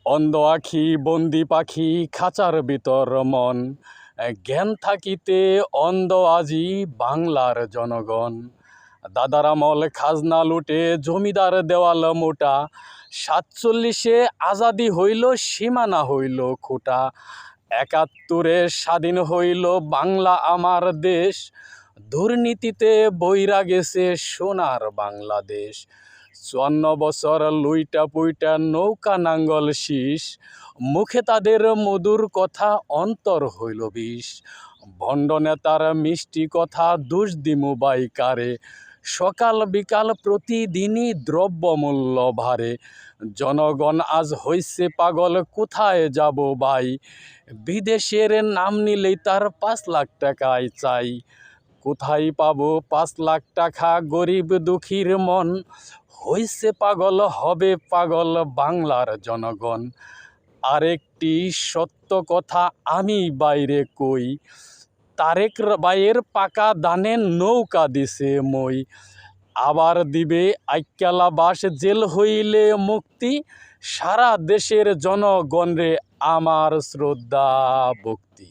অন্ধ আখি বন্দি পাখি খাঁচার ভিতর মন, জ্ঞান থাকিতে অন্ধ আজি বাংলার জনগণ। দাদার আমল খাজনা লুটে জমিদার দেওয়াল মোটা, 47-এ আজাদি হইল সীমানা হইল খোটা। 71-এ স্বাধীন হইল বাংলা আমার দেশ, দুর্নীতিতে বইরা গেছে সোনার বাংলাদেশ। 54 বছর লুইটা পুইটা নৌকা নাঙ্গল শীষ, মুখে তাদের মধুর কথা অন্তর হইল বিষ। ভণ্ড নেতার মিষ্টি কথা দোষ দিমু বাই কারে, সকাল বিকাল প্রতিদিনই দ্রব্যমূল্য ভারে। জনগণ আজ হইছে পাগল, কোথায় যাব ভাই? বিদেশের নাম নিলেই তার 5 লাখ টাকাই চাই। কোথায় পাবো 5 লাখ টাকা? গরিব দুঃখীর মন হইছে পাগল, হবে পাগল বাংলার জনগণ। আরেকটি সত্য কথা আমি বাইরে কই, তারেক ভাইয়ের পাকা দানে নৌকা দিছে মই। আবার দিবে আইক্যালা বাস, জেল হইলে মুক্তি। সারা দেশের জনগণরে আমার শ্রদ্ধা ভক্তি।